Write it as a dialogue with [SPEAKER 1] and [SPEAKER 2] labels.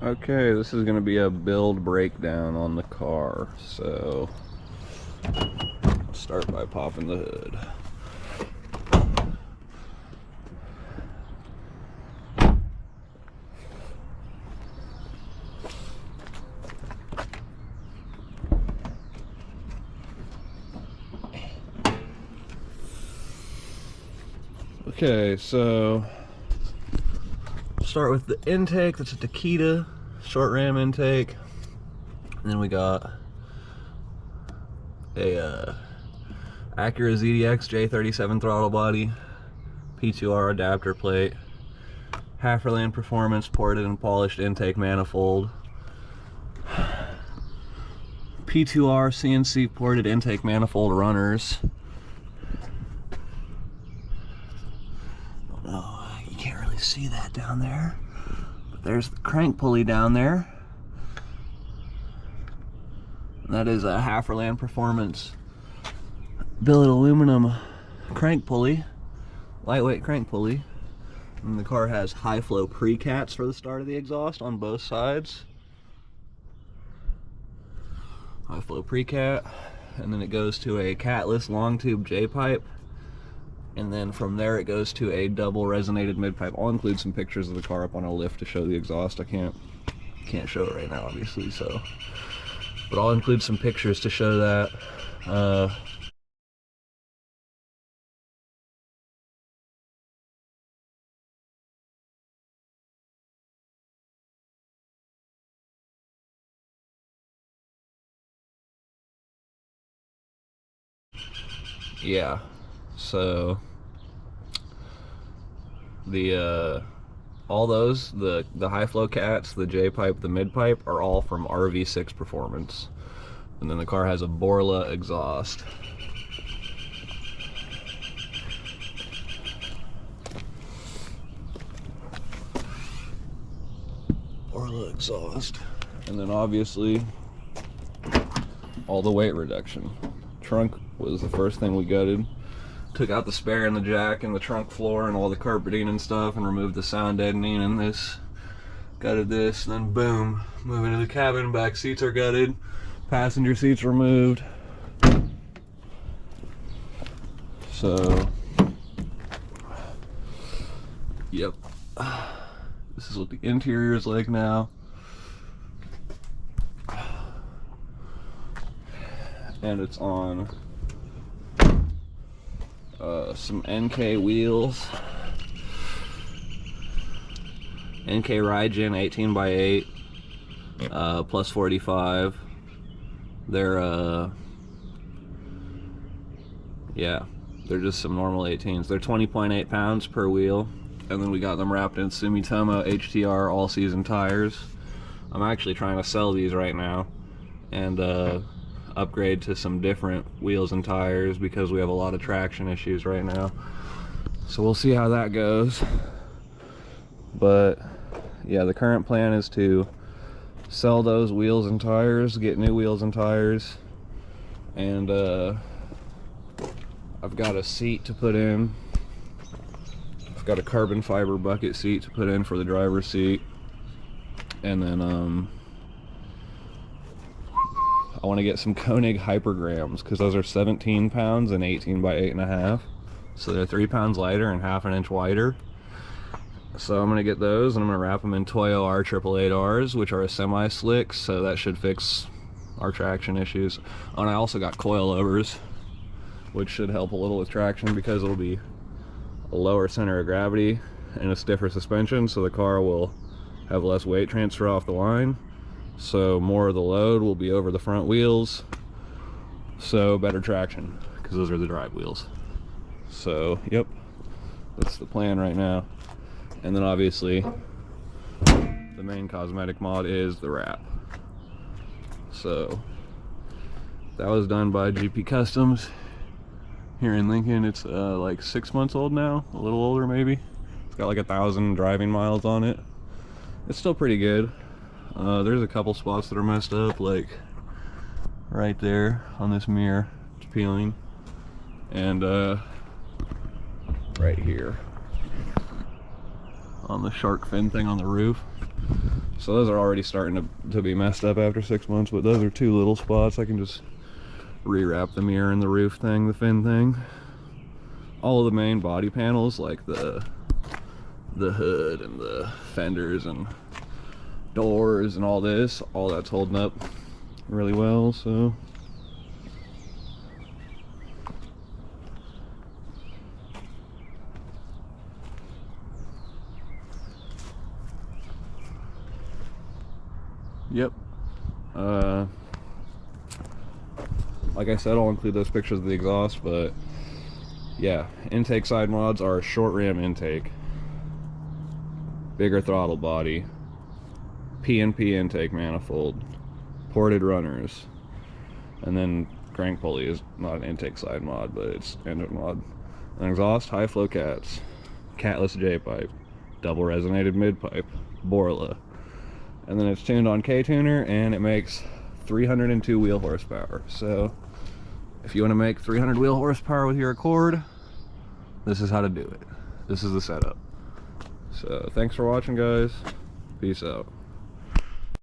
[SPEAKER 1] Okay, this is going to be a build breakdown on the car. So, let's start by popping the hood. Okay, so start with the intake. That's a Takeda short ram intake, and then we got a Acura ZDX J37 throttle body, P2R adapter plate, Halferland Performance ported and polished intake manifold, P2R CNC ported intake manifold runners. See that down there, but there's the crank pulley down there, and that is a Halferland Performance billet aluminum crank pulley, lightweight crank pulley. And the car has high flow precats for the start of the exhaust on both sides, high flow precat, and then it goes to a catless longtube jpipe. And then from there it goes to a double resonated midpipe. I'll include some pictures of the car up on a lift to show the exhaust. I can't show it right now, obviously, so. But I'll include some pictures to show that. Yeah, so all those, the high flow cats, the J-pipe, the mid-pipe, are all from V6 Performance. And then the car has a Borla exhaust. Borla exhaust. And then obviously all the weight reduction. Trunk was the first thing we gutted. Took out the spare and the jack and the trunk floor and all the carpeting and stuff, and removed the sound deadening and this. Gutted this, and then boom, move into the cabin. Back seats are gutted, passenger seats removed. So, yep, this is what the interior is like now. And it's on some NK wheels, NK Rygen 18x8 plus 45. They're yeah, they're just some normal 18s. They're 20.8 pounds per wheel, and then we got them wrapped in Sumitomo HTR all-season tires. I'm actually trying to sell these right now and upgrade to some different wheels and tires because we have a lot of traction issues right now. So we'll see how that goes. But yeah, the current plan is to sell those wheels and tires, get new wheels and tires, and I've got a seat to put in. I've got a carbon fiber bucket seat to put in for the driver's seat, and then I want to get some Koenig hypergrams because those are 17 pounds and 18x8.5, so they're 3 pounds lighter and half an inch wider. So I'm going to get those, and I'm going to wrap them in Toyo R888Rs, which are a semi-slick, so that should fix our traction issues. Oh, and I also got coilovers, which should help a little with traction because it'll be a lower center of gravity and a stiffer suspension, so the car will have less weight transfer off the line. So more of the load will be over the front wheels, so better traction because those are the drive wheels. So yep, that's the plan right now. And then obviously the main cosmetic mod is the wrap. So that was done by GP Customs here in Lincoln. It's like 6 months old now, a little older maybe. It's got like 1,000 driving miles on it. It's still pretty good. There's a couple spots that are messed up, like right there on this mirror, it's peeling, and right here on the shark fin thing on the roof. So those are already starting to be messed up after 6 months, but those are 2 little spots. I can just rewrap the mirror and the roof thing, the fin thing. All of the main body panels, like the hood and the fenders and doors and all this, all that's holding up really well, so. Yep. Like I said, I'll include those pictures of the exhaust, but yeah, intake side mods are short ram intake, bigger throttle body, PNP intake manifold, ported runners, and then crank pulley is not an intake side mod, but it's engine mod. An exhaust, high flow cats, catless J-pipe, double resonated midpipe, borla, and then it's tuned on ktuner, and it makes 302 wheel horsepower. So if you want to make 300 wheel horsepower with your Accord, this is how to do it. This is the setup. So thanks for watching, guys. Peace out.